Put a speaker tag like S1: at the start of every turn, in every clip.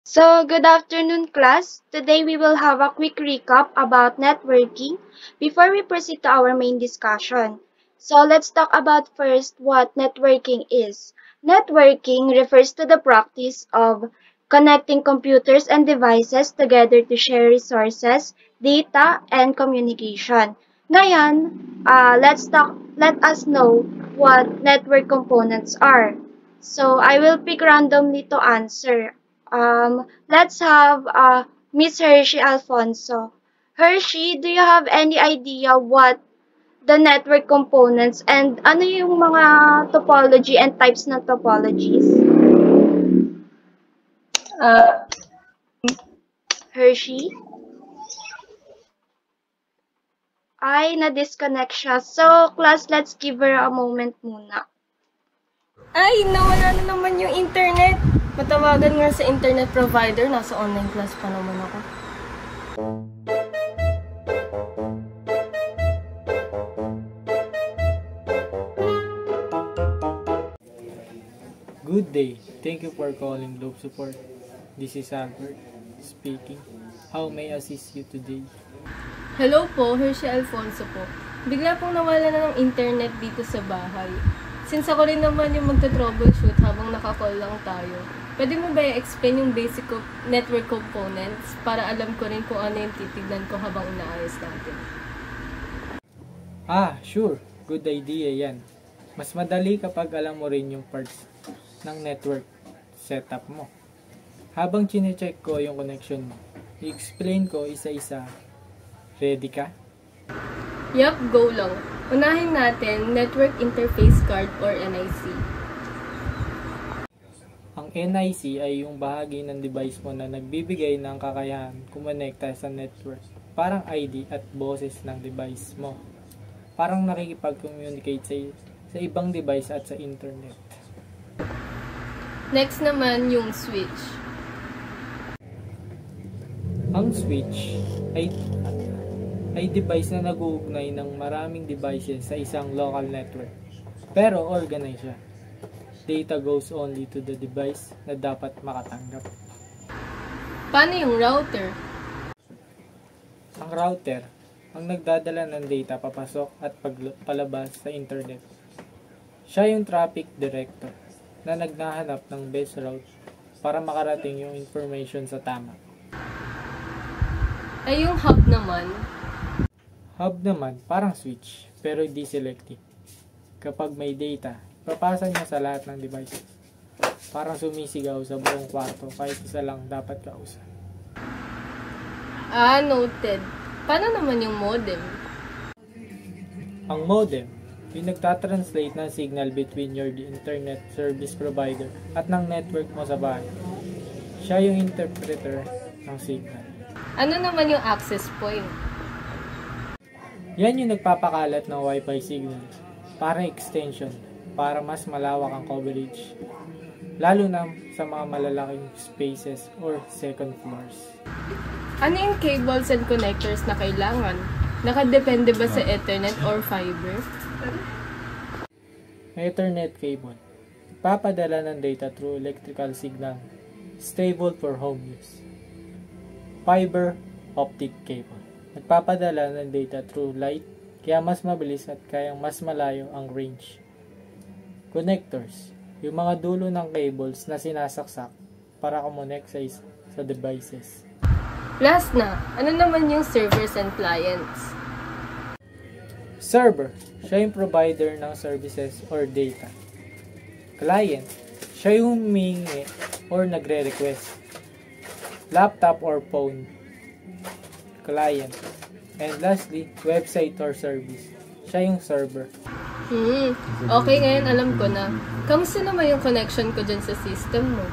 S1: Good afternoon, class. Today we will have a quick recap about networking before we proceed to our main discussion. Let's talk about first what networking is. Networking refers to the practice of connecting computers and devices together to share resources, data, and communication. Ngayon, let us know what network components are. I will pick randomly to answer. Let's have Miss Hershey Alfonso. Hershey, do you have any idea what the network components and ano yung mga topology and types ng topologies?
S2: Uh,
S1: Hershey? Ay, na-disconnect siya. Class, let's give her a moment muna.
S2: Ay, nawala na naman yung internet. Matawagan nga sa internet provider. Nasa online class pa naman ako.
S3: Good day. Thank you for calling Globe Support. This is Albert speaking. How may I assist you today?
S2: Hello po, Hershey Alfonso po. Bigla pong nawala na ng internet dito sa bahay. Since ako rin naman yung magta-troubleshoot habang nakakall lang tayo, pwede mo ba i-explain yung basic network components para alam ko rin kung ano yung titignan ko habang inaayos natin?
S3: Sure. Good idea yan. Mas madali kapag alam mo rin yung parts ng network setup mo. Habang chine-check ko yung connection mo, i-explain ko isa-isa. Ready ka?
S2: Yup, go lang. Unahin natin, Network Interface Card or NIC.
S3: Ang NIC ay yung bahagi ng device mo na nagbibigay ng kakayahan kumonekta sa network. Parang ID at boses ng device mo. Parang nakikipag-communicate sa ibang device at sa internet.
S2: Next naman yung switch.
S3: Ang switch ay device na nag-uugnay ng maraming devices sa isang local network. Pero organized siya. Data goes only to the device na dapat makatanggap.
S2: Paano yung router?
S3: Ang router, ang nagdadala ng data papasok at palabas sa internet. Siya yung traffic director na naghahanap ng best route para makarating yung information sa tama.
S2: Ay yung hub naman.
S3: Hub naman, parang switch, pero hindi selective. Kapag may data, papasa niya sa lahat ng devices. Parang sumisigaw sa buong kwarto kahit isa lang dapat kausap.
S2: Noted. Paano naman yung modem?
S3: Ang modem, yung nagtatranslate ng signal between your internet service provider at ng network mo sa bahay. Siya yung interpreter ng signal.
S2: Ano naman yung access point?
S3: Yan yung nagpapakalat ng Wi-Fi signal. Parang extension, para mas malawak ang coverage. Lalo na sa mga malalaking spaces or second floors.
S2: Ano yung cables and connectors na kailangan? Nakadepende ba sa Ethernet or fiber?
S3: Ethernet cable. Papadala ng data through electrical signal. Stable for home use. Fiber optic cable. Nagpapadala ng data through light, kaya mas mabilis at kayang mas malayo ang range. Connectors. Yung mga dulo ng cables na sinasaksak para kumonect sa devices.
S2: Last na, ano naman yung servers and clients?
S3: Server. Siya yung provider ng services or data. Client. Siya yung humingi or nagre-request. Laptop or phone. Client. And lastly, website or service. Siya yung server.
S2: Okay, ngayon alam ko na. Kamusta naman yung connection ko dyan sa system mo?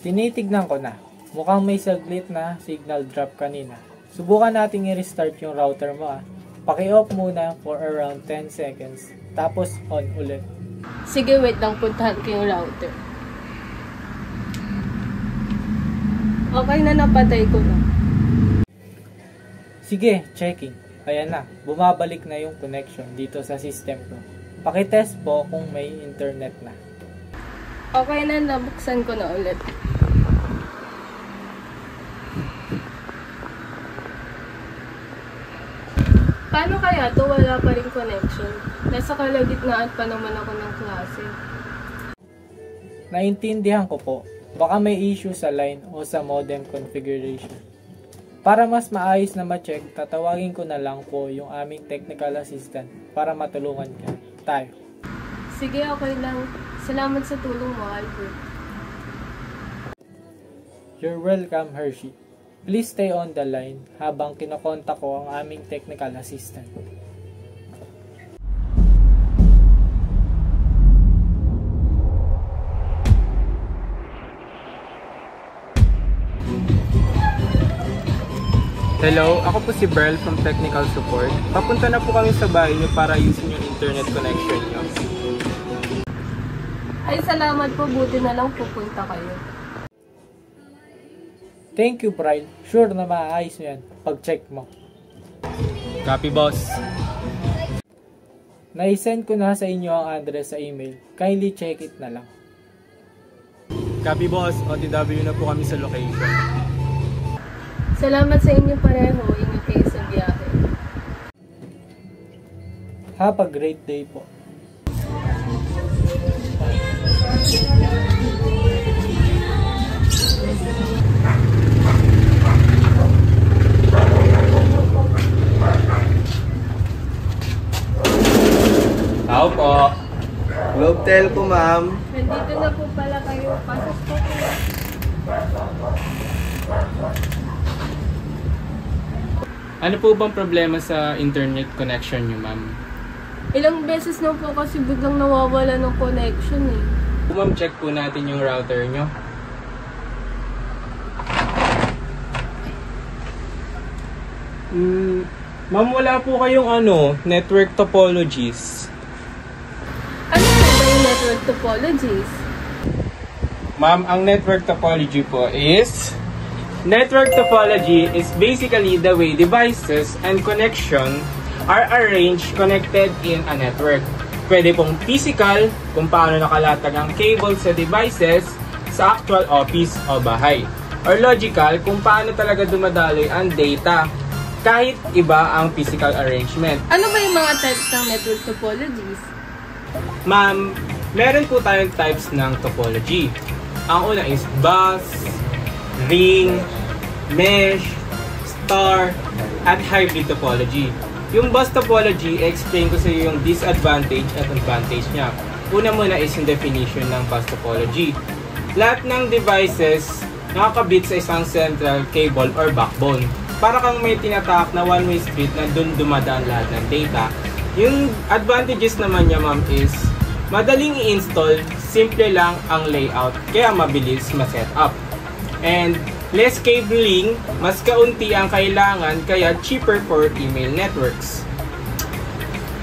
S3: Tinitignan ko na. Mukhang may saglit na signal drop kanina. Subukan nating i-restart yung router mo. Paki-off muna for around 10 seconds. Tapos on ulit.
S2: Sige, wait lang. Puntahan ko yung router. Okay na, napatay ko na.
S3: Sige, checking. Ayan na, bumabalik na yung connection dito sa system ko. Pakitest po kung may internet na.
S2: Okay na, nabuksan ko na ulit. Paano kaya to wala pa rin connection? Nasa kalagitnaan pa naman ako ng klase.
S3: Naintindihan ko po, baka may issue sa line o sa modem configuration. Para mas maayos na ma-check, tatawagin ko na lang po yung aming technical assistant para matulungan tayo.
S2: Sige, okay lang. Salamat sa tulong mo, Albert.
S3: You're welcome, Hershey. Please stay on the line habang kinokontak ko ang aming technical assistant.
S4: Hello, ako po si Berl from Technical Support. Papunta na po kami sa bahay niyo para ayusin yung internet connection niyo.
S2: Ay, salamat po. Buti na lang pupunta kayo.
S3: Thank you, Brian. Sure na maayos mo yan pag-check mo.
S4: Copy, boss.
S3: Na-send ko na sa inyo ang address sa email. Kindly check it na lang.
S4: Copy, boss. OTW na po kami sa location.
S2: Salamat sa inyo pareho. Ingat kayo sa biyahe.
S3: Have a great day po.
S4: Tao po.
S5: Globe Telco, ma'am.
S2: Nandito na po pala kayo. Pasok po kayo.
S4: Ano po bang problema sa internet connection niyo, ma'am?
S2: Ilang beses na po kasi biglang nawawala ng connection eh.
S4: Ma'am, check po natin yung router niyo. Ma'am, wala po kayong network topologies.
S2: Ano po ba yung network topologies?
S4: Ma'am, ang network topology po is... Network topology is basically the way devices and connection are arranged connected in a network. Pwede pong physical, kung paano nakalatag ang cable sa devices sa actual office o bahay. Or logical, kung paano talaga dumadaloy ang data kahit iba ang physical arrangement.
S2: Ano ba yung mga types ng network topologies?
S4: Ma'am, meron po tayong types ng topology. Ang una is bus, ring, mesh, star, at hybrid topology. Yung bus topology, explain ko sa iyo yung disadvantage at advantage niya. Una muna is yung definition ng bus topology. Lahat ng devices nakakabit sa isang central cable or backbone. Para kang may tinatak na one-way street na dun dumadaan lahat ng data. Yung advantages naman niya, ma'am, is madaling i-install, simple lang ang layout, kaya mabilis ma-set up. And less cabling, mas kaunti ang kailangan, kaya cheaper for email networks.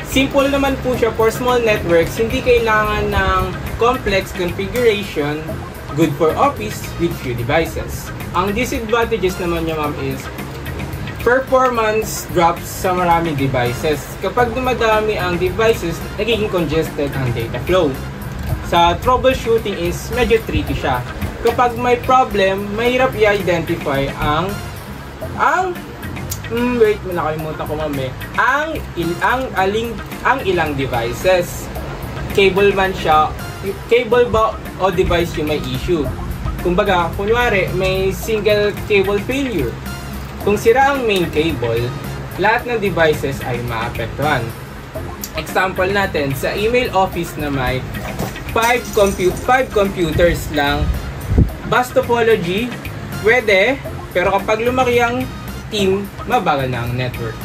S4: Simple naman po siya for small networks, hindi kailangan ng complex configuration, good for office with few devices. Ang disadvantages naman niya, ma'am, is performance drops sa maraming devices. Kapag dumadami ang devices, nagiging congested ang data flow. Sa troubleshooting is medyo tricky siya. Kapag may problem, mahirap i-identify ang nakalimutan ko, ma'am, ang ilang devices. Cable man siya, cable ba o device yung may issue. Kumbaga, kunwari, may single cable failure. Kung sira ang main cable, lahat ng devices ay maapektuhan. Example natin, sa email office na may 5 computers lang, bus topology, pwede, pero kapag lumaki ang team, mabagal na ang network.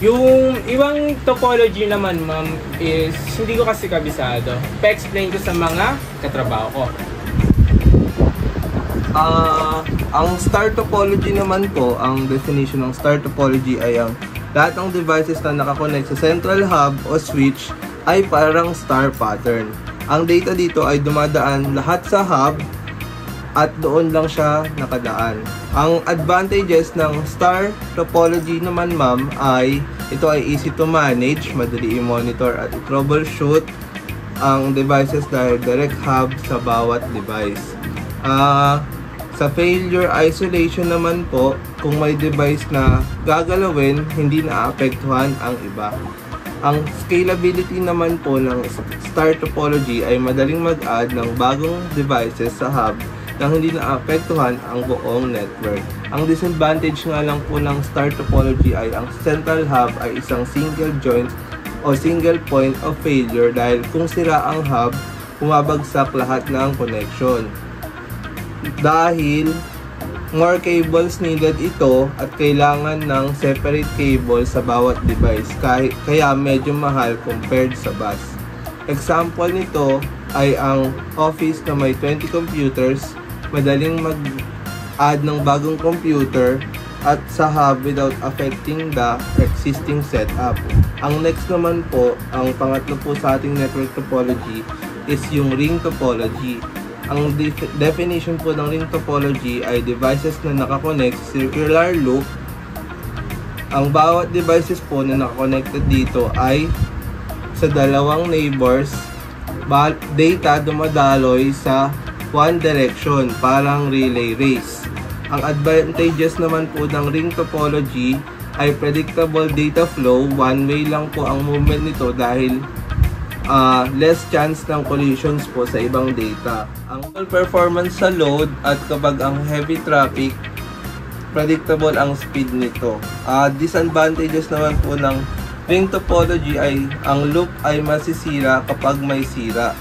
S4: Yung ibang topology naman, ma'am, is hindi ko kasi kabisado. Pa-explain ko sa mga katrabaho ko.
S5: Ang star topology naman po, ang definition ng star topology ay ang lahat ng devices na nakakonect sa central hub o switch ay parang star pattern. Ang data dito ay dumadaan lahat sa hub at doon lang siya nakadaan. Ang advantages ng star topology naman, ma'am, ay ito ay easy to manage, madali i-monitor at i-troubleshoot ang devices dahil direct hub sa bawat device. Sa failure isolation naman po, kung may device na gagalawin, hindi naapektuhan ang iba. Ang scalability naman po ng star topology ay madaling mag-add ng bagong devices sa hub nang hindi naapektuhan ang buong network. Ang disadvantage nga lang po ng star topology ay ang central hub ay isang single joint o single point of failure dahil kung sira ang hub, bumabagsak lahat ng connection. Dahil more cables needed ito at kailangan ng separate cable sa bawat device kaya medyo mahal compared sa bus. Example nito ay ang office na may 20 computers, madaling mag-add ng bagong computer at sa hub without affecting the existing setup. Ang next naman po, ang pangatlo po sa ating network topology is yung ring topology. Ang definition po ng ring topology ay devices na nakakonect sa circular loop. Ang bawat devices po na nakakonected dito ay sa dalawang neighbors, data dumadaloy sa one direction, parang relay race. Ang advantages naman po ng ring topology ay predictable data flow, one way lang po ang movement nito dahil less chance ng collisions po sa ibang data. Ang performance sa load at kapag ang heavy traffic, predictable ang speed nito. Disadvantages naman po ng ring topology ay ang loop ay masisira kapag may sira.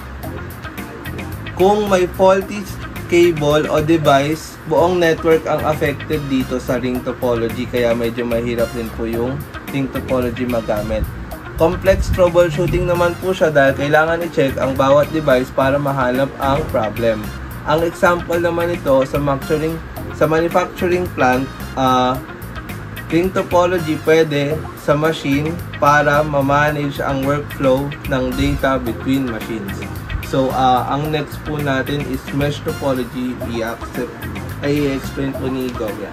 S5: Kung may faulty cable o device, buong network ang affected dito sa ring topology kaya medyo mahirap din po yung ring topology magamit. Complex troubleshooting naman po siya dahil kailangan i-check ang bawat device para mahanap ang problem. Ang example naman ito sa manufacturing plant, ring topology pwede sa machine para ma-manage ang workflow ng data between machines. So, ang next po natin is mesh topology. I-explain po ni Gogya.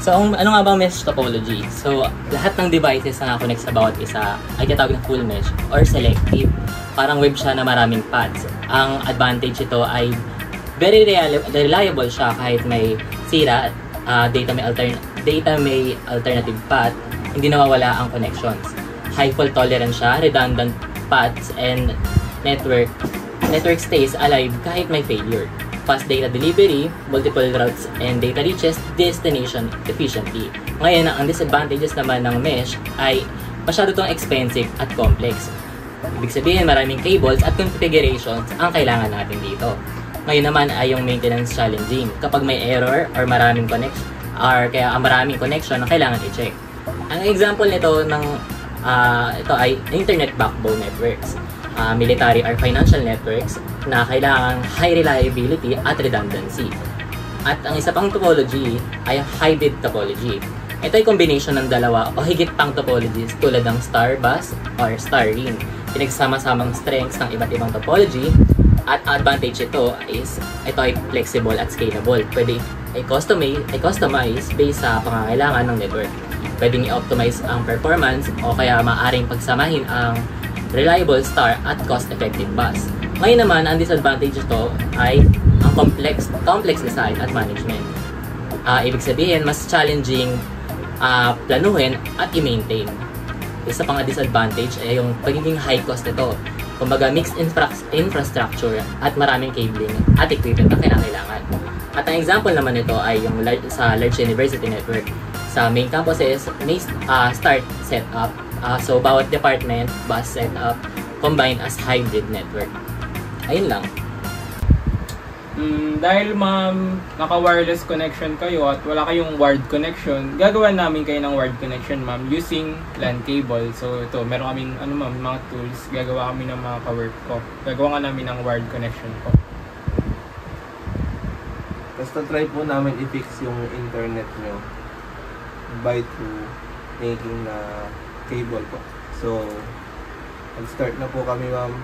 S6: So, ano nga ba mesh topology? So, lahat ng devices na connect sa bawat isa ay tinatawag na full mesh or selective. Parang web siya na maraming paths. Ang advantage ito ay very reliable siya kahit may sira, data may alternative path, hindi nawawala ang connections. High fault tolerance siya, redundant paths, and network stays alive kahit may failure. Fast data delivery, multiple routes, and data reaches destination efficiently. Ngayon, ang disadvantages naman ng mesh ay masyado itong expensive at complex. Ibig sabihin, maraming cables at configurations ang kailangan natin dito. Ngayon naman ay yung maintenance challenging kapag may error or maraming connection na kailangan i-check. Ang example nito ito ay internet backbone networks. Military or financial networks na kailangan high reliability at redundancy. At ang isa pang topology ay hybrid topology. Ito ay combination ng dalawa o higit pang topologies tulad ng star bus or star ring. Pinagsama-samang strengths ng iba't ibang topology at advantage ito ay flexible at scalable. Pwede i-customize based sa pangangailangan ng network. Pwedeng i-optimize ang performance o kaya maaaring pagsamahin ang reliable star at cost-effective bus. Ngayon naman, ang disadvantage ito ay ang complex design at management. Ibig sabihin, mas challenging planuhin at i-maintain. Isa pang disadvantage ay yung pagiging high cost nito. Kumbaga, mixed infrastructure at maraming cabling at equipment ang kinakailangan. At ang example naman nito ay yung sa large university network. Sa main campuses, may start setup. So, bawat department, bus setup, combined as hybrid network. Ayun lang.
S4: Dahil ma'am, naka-wireless connection kayo at wala kayong wired connection, gagawa namin kayo ng wired connection ma'am using LAN cable. So, ito, meron kaming mga tools. Gagawa kami ng mga ka-work ko. Gagawa nga namin ng wired connection ko.
S5: Basta try po namin i-fix yung internet nyo by through making na cable po. So, mag-start na po kami ma'am.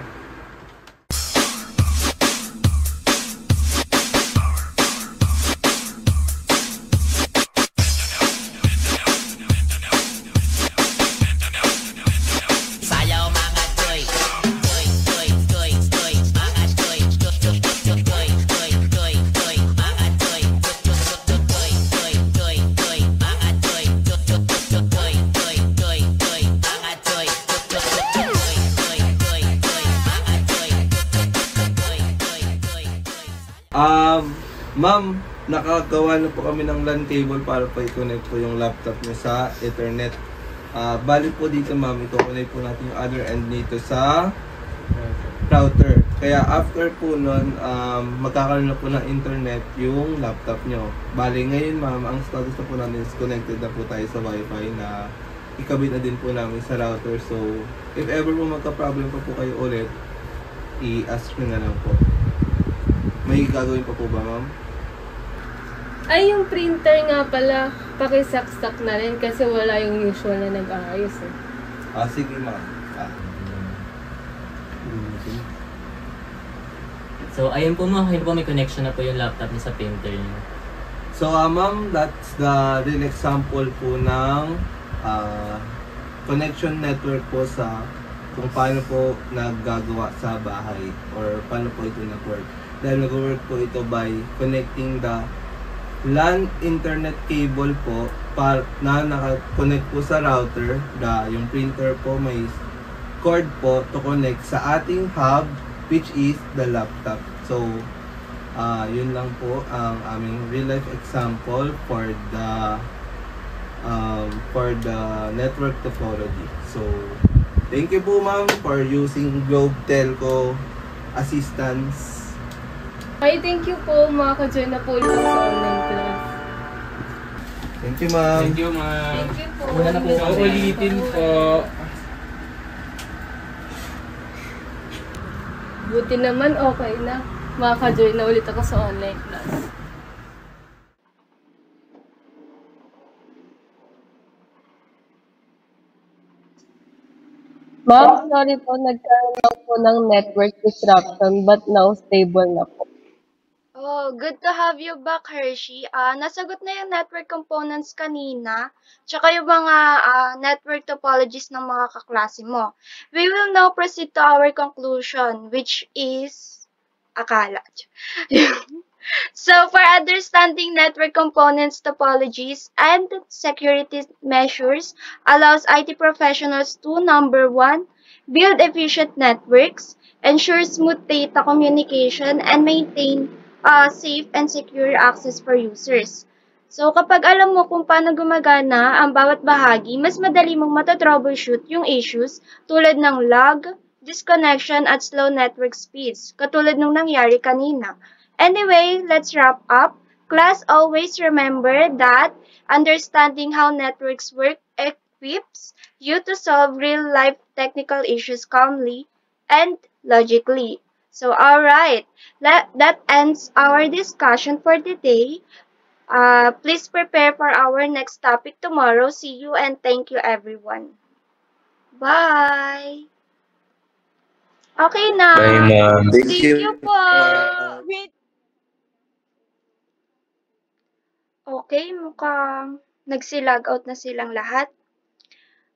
S5: Ma'am, nakagawa na po kami ng LAN cable para po i-connect po yung laptop niyo sa Ethernet. Bali po dito ma'am, i-connect po natin yung other end nito sa router. Kaya after po nun, magkakaroon na po ng internet yung laptop nyo. Bali ngayon ma'am, ang status na po namin is connected na po tayo sa wifi na ikabit na din po namin sa router. So, if ever po magka-problem pa po kayo ulit, i-ask nyo na lang po. May gagawin pa po ba ma'am?
S2: Ay, yung printer nga pala, pakisaksak na rin kasi wala yung usual na nag-aayos eh.
S5: Sige ma'am.
S6: So, ayun po mga kayo po, may connection na po yung laptop niya sa printer niyo.
S5: So, ma'am, that's the real example po ng connection network po sa kung paano po naggagawa sa bahay or paano po ito nag-work. Dahil nag-work po ito by connecting the LAN internet cable po na naka-connect po sa router. Yung printer po may cord po to connect sa ating hub, which is the laptop. So, yun lang po ang aming real life example for the network topology. So, thank you po ma'am for using Globe Telco assistance.
S2: Ay, thank you po, makaka-join na po ulit ako sa online class.
S5: Thank you ma'am.
S4: Thank you, ma'am.
S2: Thank you po.
S6: Una na po
S4: So,
S6: kami.
S4: ulitin po.
S2: Buti naman, okay na. Makaka-join na ulit ako sa online class. Ma'am, sorry po, nagkaroon lang po ng network disruption but now stable na po.
S1: Oh, good to have you back, Hershey. Nasagot na yung network components kanina, tsaka yung mga network topologies ng mga kaklase mo. We will now proceed to our conclusion, which is akala. So, for understanding network components, topologies, and security measures allows IT professionals to, number one, build efficient networks, ensure smooth data communication, and maintain safe and secure access for users. So, kapag alam mo kung paano gumagana ang bawat bahagi, mas madali mong matatroubleshoot yung issues tulad ng lag, disconnection, at slow network speeds, katulad nung nangyari kanina. Anyway, let's wrap up. Class, always remember that understanding how networks work equips you to solve real-life technical issues calmly and logically. So, alright, that ends our discussion for today. Please prepare for our next topic tomorrow. See you and thank you everyone. Bye! Okay na.
S4: Bye, ma'am.
S1: Thank you po.
S5: ma'am.
S1: Wait. Okay, mukhang nagsilag out na silang lahat.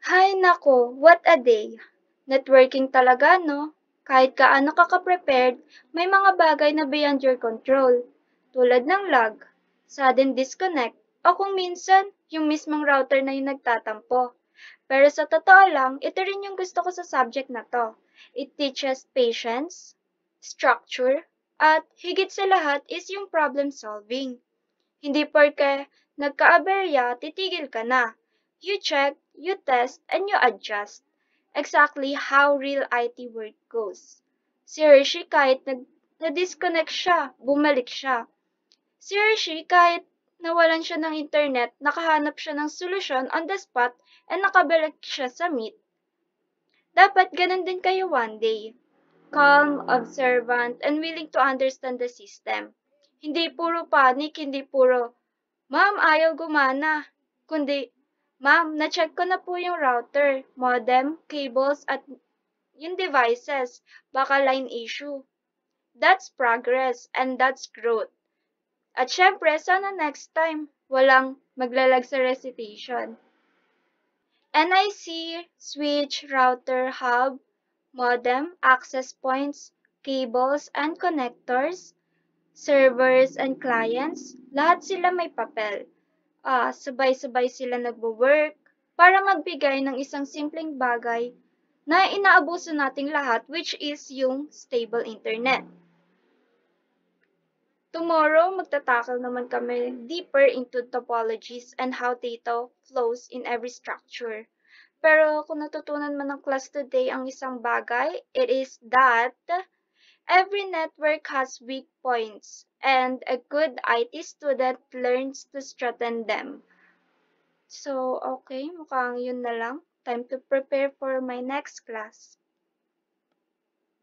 S1: Hay nako, what a day. Networking talaga, no? Kahit kaano ka ka-prepared, may mga bagay na beyond your control. Tulad ng lag, sudden disconnect, o kung minsan, yung mismong router na yung nagtatampo. Pero sa totoo lang, ito rin yung gusto ko sa subject na to. It teaches patience, structure, at higit sa lahat is yung problem solving. Hindi porke nagka-aberya, titigil ka na. You check, you test, and you adjust. Exactly how real IT work goes. Si Hershey kahit na-disconnect siya, bumalik siya. Si Hershey kahit nawalan siya ng internet, nakahanap siya ng solusyon on the spot and nakabalik siya sa Meet. Dapat ganun din kayo one day. Calm, observant, and willing to understand the system. Hindi puro panic, hindi puro, "Ma'am, ayaw gumana." Kundi, "Ma'am, na-check ko na po yung router, modem, cables, at yung devices. Baka line issue." That's progress, and that's growth. At syempre, sana next time, walang maglalag sa recitation. NIC, switch, router, hub, modem, access points, cables, and connectors, servers, and clients, lahat sila may papel. Sabay-sabay sila nagwo-work para magbigay ng isang simpleng bagay na inaabuso nating lahat, which is yung stable internet. Tomorrow, magtatakal naman kami deeper into topologies and how data flows in every structure. Pero kung natutunan man ng class today ang isang bagay, it is that every network has weak points, and a good IT student learns to strengthen them. So, okay, mukhang yun na lang. Time to prepare for my next class.